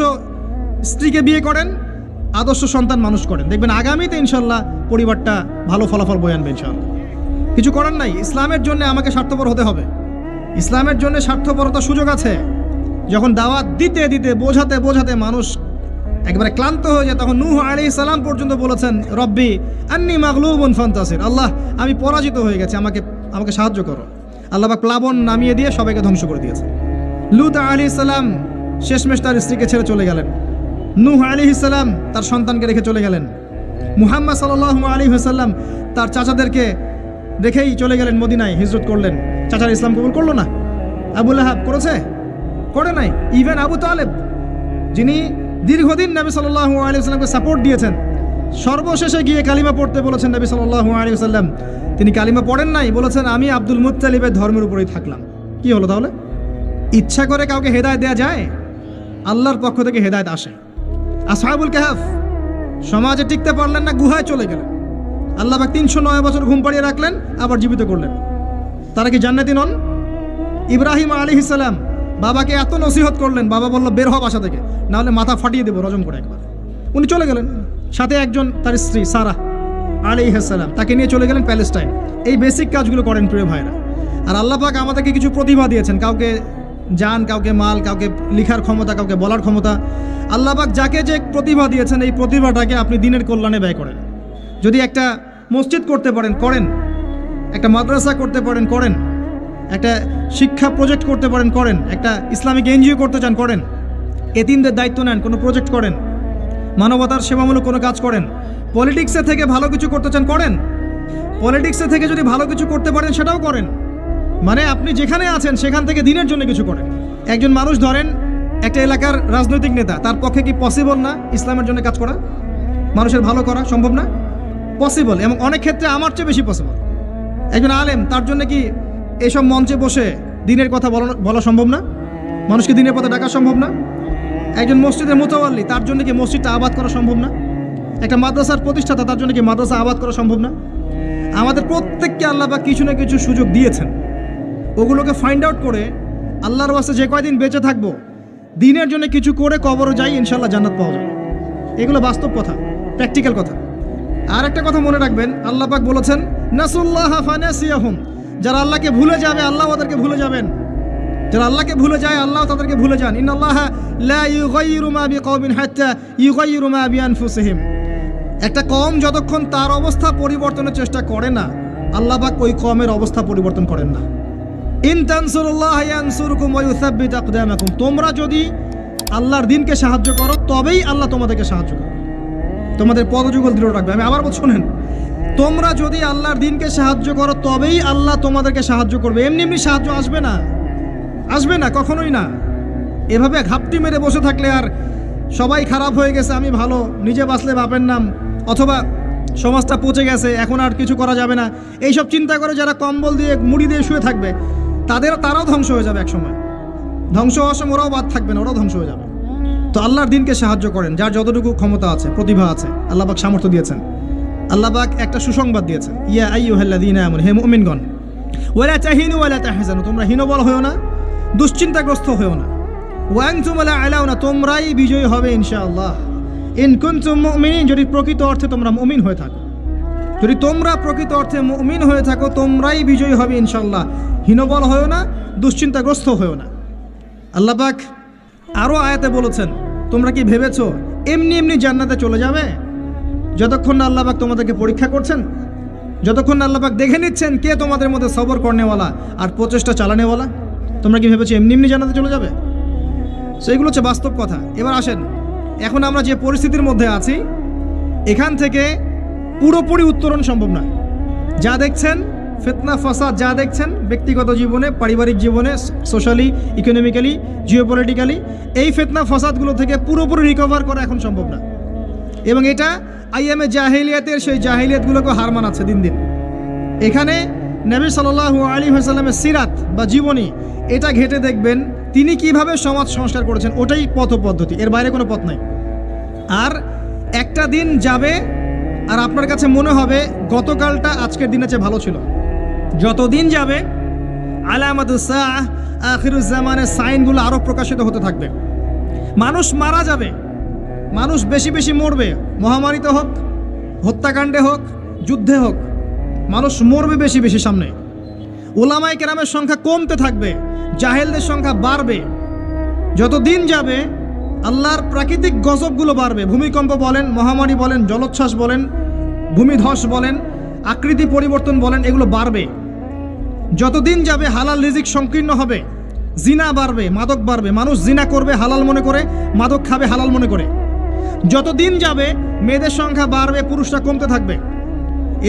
স্ত্রীকে বিয়ে করেন, আদর্শ সন্তান মানুষ করেন। দেখবেন আগামীতে ইনশাল্লাহ পরিবারটা ভালো ফলাফল বয়ে আনবে ইনশাল্লাহ। কিছু করার নাই, ইসলামের জন্য আমাকে স্বার্থপর হতে হবে। ইসলামের জন্য স্বার্থপরতার সুযোগ আছে। যখন দাওয়াত দিতে দিতে বোঝাতে বোঝাতে মানুষ একবারে ক্লান্ত হয়ে যায়, তখন নূহ আলাইহিস সালাম পর্যন্ত বলেছেন, রব্বি আন্নী মাগলুবুন ফান্তাসির, আল্লাহ আমি পরাজিত হয়ে গেছি, আমাকে সাহায্য করো। আল্লাহ পাক প্লাবন নামিয়ে দিয়ে সবাইকে ধ্বংস করে দিয়েছে। লূত আলাইহিস সালাম শেষমেশ তার স্ত্রীকে ছেড়ে চলে গেলেন। নূহ আলাইহিস সালাম তার সন্তানকে রেখে চলে গেলেন। মুহাম্মদ সাল্লাল্লাহু আলাইহি ওয়াসাল্লাম তার চাচাদেরকে রেখেই চলে গেলেন মদিনায়, হিজরত করলেন। চাচার ইসলাম কবুল করলো না। আবু লাহাব করেছে? করে নাই। ইভেন আবু তালেব, যিনি দীর্ঘদিন নবী সাল্লাল্লাহু আলাইহি ওয়াসাল্লামকে সাপোর্ট দিয়েছেন, সর্বশেষে গিয়ে কালিমা পড়তে বলেছেন নবী সাল্লাল্লাহু আলাইহি ওয়াসাল্লাম, তিনি কালিমা পড়েন নাই, বলেছেন আমি আব্দুল মুত্তালিবের ধর্মের উপরেই থাকলাম। কি হলো তাহলে? ইচ্ছা করে কাউকে হেদায়েত দেয়া যায়? আল্লাহর পক্ষ থেকে হেদায়েত আসে। আসহাবুল কাহফ সমাজে টিকতে পারলেন না, গুহায় চলে গেলেন। আল্লাহ পাক 309 বছর ঘুম পাড়িয়ে রাখলেন, আবার জীবিত করলেন। তারা কি জান্নাতি নন? ইব্রাহিম আলাইহিস সালাম বাবাকে এত নসিহত করলেন, বাবা বলল বের হ বাসা থেকে, না হলে মাথা ফাটিয়ে দেবো রজম করে একবার। উনি চলে গেলেন, সাথে একজন তার স্ত্রী সারা আলাইহিস সালাম, তাকে নিয়ে চলে গেলেন প্যালেস্টাইন। এই বেসিক কাজগুলো করেন প্রিয় ভাইরা। আর আল্লাহ পাক আমাদেরকে কিছু প্রতিভা দিয়েছেন, কাউকে জান, কাউকে মাল, কাউকে লিখার ক্ষমতা, কাউকে বলার ক্ষমতা। আল্লাহ পাক যাকে যে প্রতিভা দিয়েছেন, এই প্রতিভাটাকে আপনি দিনের কল্যাণে ব্যয় করেন। যদি একটা মসজিদ করতে পারেন করেন, একটা মাদ্রাসা করতে পারেন করেন, একটা শিক্ষা প্রজেক্ট করতে পারেন করেন, একটা ইসলামিক এনজিও করতে চান করেন, এতিমদের দায়িত্ব নেন, কোনো প্রজেক্ট করেন, মানবতার সেবামূলক কোনো কাজ করেন, পলিটিক্সে থেকে ভালো কিছু করতে চান করেন, পলিটিক্সে থেকে যদি ভালো কিছু করতে পারেন সেটাও করেন। মানে আপনি যেখানে আছেন সেখান থেকে দিনের জন্য কিছু করেন। একজন মানুষ ধরেন একটা এলাকার রাজনৈতিক নেতা, তার পক্ষে কি পসিবল না ইসলামের জন্য কাজ করা, মানুষের ভালো করা সম্ভব না? পসিবল, এবং অনেক ক্ষেত্রে আমার চেয়ে বেশি পসিবল। একজন আলেম, তার জন্য কি এসব মঞ্চে বসে দিনের কথা বলা সম্ভব না? মানুষকে দিনের পথে ডাকা সম্ভব না? একজন মসজিদের মুতাওয়াল্লি, তার জন্য কি মসজিদটা আবাদ করা সম্ভব না? একটা মাদ্রাসার প্রতিষ্ঠাতা, তার জন্য কি মাদ্রাসা আবাদ করা সম্ভব না? আমাদের প্রত্যেককে আল্লাহ পাক কিছু না কিছু সুযোগ দিয়েছেন, ওগুলোকে ফাইন্ড আউট করে আল্লাহর ওয়াস্তে যে কয়দিন বেঁচে থাকবো দিনের জন্য কিছু করে কবরও যাই, ইনশাল্লাহ জান্নাত পাওয়া যাবে। এগুলো বাস্তব কথা, প্র্যাকটিক্যাল কথা। আর একটা কথা মনে রাখবেন, আল্লাহ পাক বলেছেন নাসুল্লাহ ফানাসিয়াহুম, যারা আল্লাহকে ভুলে যাবে আল্লাহ ওদেরকে ভুলে যাবেন। যারা আল্লাহকে ভুলে যায় আল্লাহ তাদেরকে ভুলে যান। ইন্নাল্লাহা লা ইউগাইয়িরু মা বিকওমিন হাত্তা ইউগাইয়িরু মা বিআনফুসিহিম। একটা কওম যতক্ষণ তার অবস্থা পরিবর্তনের চেষ্টা করে না, আল্লাহ পাক ওই কওমের অবস্থা পরিবর্তন করেন না। ইন তানসুরুল্লাহ ইয়ানসুরকুম ওয়া ইউসাব্বিত আকদামাকুম, তোমরা যদি আল্লাহর দ্বীনকে সাহায্য করো তবেই আল্লাহ তোমাদেরকে সাহায্য করবে, তোমাদের পদযুগল দৃঢ় রাখবে। আমি আবার বলছি শুনেন, তোমরা যদি আল্লাহর দ্বীনকে সাহায্য করো তবেই আল্লাহ তোমাদেরকে সাহায্য করবে। এমনি এমনি সাহায্য আসবে না, আসবে না, কখনোই না। এভাবে ঘাপটি মেরে বসে থাকলে আর সবাই খারাপ হয়ে গেছে, আমি ভালো, নিজে বাঁচলে বাপের নাম, অথবা সমাজটা পচে গেছে এখন আর কিছু করা যাবে না, এইসব চিন্তা করে যারা কম্বল দিয়ে মুড়ি দিয়ে শুয়ে থাকবে তারাও ধ্বংস হয়ে যাবে এক সময়। ধ্বংস হওয়ার সময় ওরাও বাদ থাকবে না, ওরাও ধ্বংস হয়ে যাবে। তো আল্লাহর দ্বীনকে সাহায্য করেন, যার যতটুকু ক্ষমতা আছে, প্রতিভা আছে, আল্লাহ পাক সামর্থ্য দিয়েছেন। আল্লাহ পাক একটা সুসংবাদ দিয়েছেন, ইয়া আইয়ুহাল্লাযীনা আমানু, হে মুমিনগণ, ওয়ালা তাহিনু ওয়ালা তাহজানু, তোমরা হীনবল হয়ো না, দুশ্চিন্তাগ্রস্ত হয়ো না, ওয়া আনতুম লা আলাউনা, তোমরাই বিজয়ী হবে ইনশাআল্লাহ। ইন কুনতুম মুমিনিন, যদি প্রকৃত অর্থে তোমরা মুমিন হয়ে থাকো, যদি তোমরা প্রকৃত অর্থে মুমিন হয়ে থাকো তোমরাই বিজয়ী হবে ইনশাআল্লাহ। হীনবল হয়ো না, দুশ্চিন্তাগ্রস্ত হয়ো না। আল্লাহ পাক আরও আয়াতে বলেছেন, তোমরা কি ভেবেছো এমনি এমনি জান্নাতে চলে যাবে? যতক্ষণ না আল্লাহ পাক তোমাদেরকে পরীক্ষা করছেন, যতক্ষণ না আল্লাহ পাক দেখে নিচ্ছেন কে তোমাদের মধ্যে সবর করনেওয়ালা আর প্রচেষ্টা চালানেওয়ালা, তোমরা কি ভেবেছো এমনি এমনি জান্নাতে চলে যাবে? সেইগুলো হচ্ছে বাস্তব কথা। এবার আসেন, এখন আমরা যে পরিস্থিতির মধ্যে আছি এখান থেকে পুরোপুরি উত্তরণ সম্ভব না। যা দেখছেন ফিতনা ফাসাদ, যা দেখছেন ব্যক্তিগত জীবনে, পারিবারিক জীবনে, সোশ্যালি, ইকোনমিক্যালি, জিওপলিটিক্যালি, এই ফিতনা ফাসাদগুলো থেকে পুরোপুরি রিকভার করা এখন সম্ভব না। এবং এটা আইয়ামে জাহিলিয়াতের সেই জাহিলিয়াতগুলোকে হার মানাচ্ছে দিন দিন। এখানে নবী সাল্লাল্লাহু আলাইহি ওয়াসাল্লামের সিরাত বা জীবনী, এটা ঘেটে দেখবেন তিনি কিভাবে সমাজ সংস্কার করেছেন ওটাই পথ পদ্ধতি, এর বাইরে কোনো পথ নাই। আর একটা দিন যাবে আর আপনার কাছে মনে হবে গতকালটা আজকের দিনের চেয়ে ভালো ছিল। যত দিন যাবে আলামাতুস-সাআহ আখিরুজ্জামানের সাইনগুলো আরও প্রকাশিত হতে থাকবে। মানুষ মারা যাবে, মানুষ বেশি বেশি মরবে, মহামারীতে হোক, হত্যাকাণ্ডে হোক, যুদ্ধে হোক, মানুষ মরবে বেশি বেশি সামনে। উলামায়ে কেরামের সংখ্যা কমতে থাকবে, জাহেলদের সংখ্যা বাড়বে। যত দিন যাবে আল্লাহর প্রাকৃতিক গজবগুলো বাড়বে। ভূমিকম্প বলেন, মহামারী বলেন, জলোচ্ছ্বাস বলেন, ভূমিধস বলেন, আকৃতি পরিবর্তন বলেন, এগুলো বাড়বে। যত দিন যাবে হালাল রিজিক সংকীর্ণ হবে, জিনা বাড়বে, মাদক বাড়বে। মানুষ জিনা করবে হালাল মনে করে, মাদক খাবে হালাল মনে করে। যত দিন যাবে মেয়েদের সংখ্যা বাড়বে, পুরুষরা কমতে থাকবে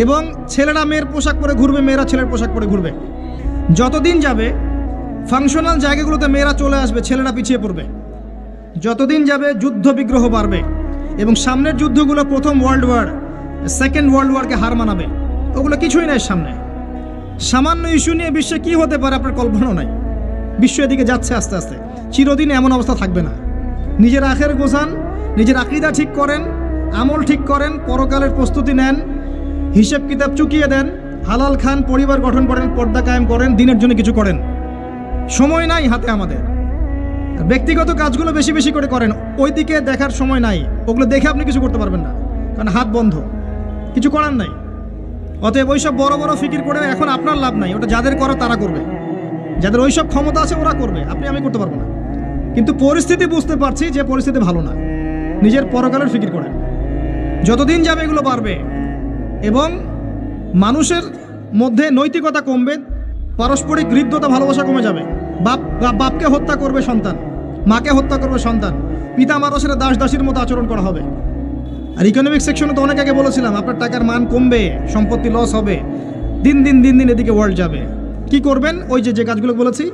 এবং ছেলেরা মেয়ের পোশাক পরে ঘুরবে, মেয়েরা ছেলের পোশাক পরে ঘুরবে। যত দিন যাবে ফাংশনাল জায়গাগুলোতে মেয়েরা চলে আসবে, ছেলেরা পিছিয়ে পড়বে। যতদিন যাবে যুদ্ধ বিগ্রহ বাড়বে এবং সামনের যুদ্ধগুলো প্রথম ওয়ার্ল্ড ওয়ার, সেকেন্ড ওয়ার্ল্ড ওয়ারকে হার মানাবে। ওগুলো কিছুই নাই সামনে। সামান্য ইস্যু নিয়ে বিশ্বে কী হতে পারে আপনার কল্পনাও নাই। বিশ্ব এদিকে যাচ্ছে আস্তে আস্তে, চিরদিন এমন অবস্থা থাকবে না। নিজের আখের গোছান, নিজের আকীদা ঠিক করেন, আমল ঠিক করেন, পরকালের প্রস্তুতি নেন, হিসেব কিতাব চুকিয়ে দেন, হালাল খান, পরিবার গঠন করেন, পর্দা কায়েম করেন, দিনের জন্য কিছু করেন। সময় নাই হাতে আমাদের। ব্যক্তিগত কাজগুলো বেশি বেশি করে করেন, ওই দিকে দেখার সময় নাই। ওগুলো দেখে আপনি কিছু করতে পারবেন না, কারণ হাত বন্ধ, কিছু করার নাই। অতএব ওইসব বড় বড় ফিকির করে এখন আপনার লাভ নাই। ওটা যাদের করা তারা করবে, যাদের ওইসব ক্ষমতা আছে ওরা করবে, আপনি আমি করতে পারবো না। কিন্তু পরিস্থিতি বুঝতে পারছি যে পরিস্থিতি ভালো না, নিজের পরকালের ফিকির করেন। যতদিন যাবে এগুলো বাড়বে এবং মানুষের মধ্যে নৈতিকতা কমবে, পারস্পরিক হৃদ্যতা ভালোবাসা কমে যাবে। বাপকে হত্যা করবে সন্তান, মাকে হত্যা করবে সন্তান, পিতা মাতার দাস দাসীর মতো আচরণ করা হবে। আর ইকোনমিক সেকশনে তো অনেক আগে বলেছিলাম আপনার টাকার মান কমবে, সম্পত্তি লস হবে, দিন দিন দিন দিন এদিকে ওয়ার্ল্ড যাবে। কি করবেন? ওই যে কাজগুলো বলেছি,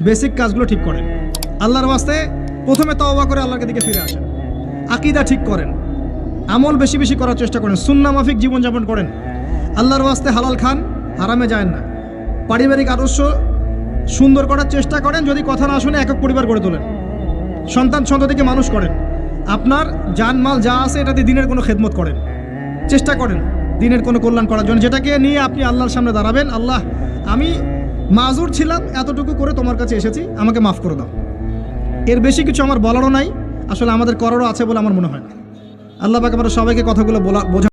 বেসিক কাজগুলো ঠিক করেন। আল্লাহর ওয়াস্তে প্রথমে তওবা করে আল্লাহর দিকে ফিরে আসেন, আকীদা ঠিক করেন, আমল বেশি বেশি করার চেষ্টা করেন, সুন্নাহ মাফিক জীবনযাপন করেন, আল্লাহর ওয়াস্তে হালাল খান, হারামে যায় না, পারিবারিক আদর্শ সুন্দর করার চেষ্টা করেন। যদি কথা না শুনে একক পরিবার গড়ে তোলেন, সন্তান সন্ততিকে মানুষ করেন, আপনার জানমাল যা আছে এটা দিয়ে দিনের কোনো খেদমত করেন, চেষ্টা করেন দিনের কোনো কল্যাণ করার জন্য, যেটাকে নিয়ে আপনি আল্লাহর সামনে দাঁড়াবেন। আল্লাহ, আমি মাজুর ছিলাম, এতটুকু করে তোমার কাছে এসেছি, আমাকে মাফ করে দাও। এর বেশি কিছু আমার বলারও নাই, আসলে আমাদের করারও আছে বলে আমার মনে হয় না। আল্লাহ পাক আমাদের সবাইকে কথাগুলো বোঝা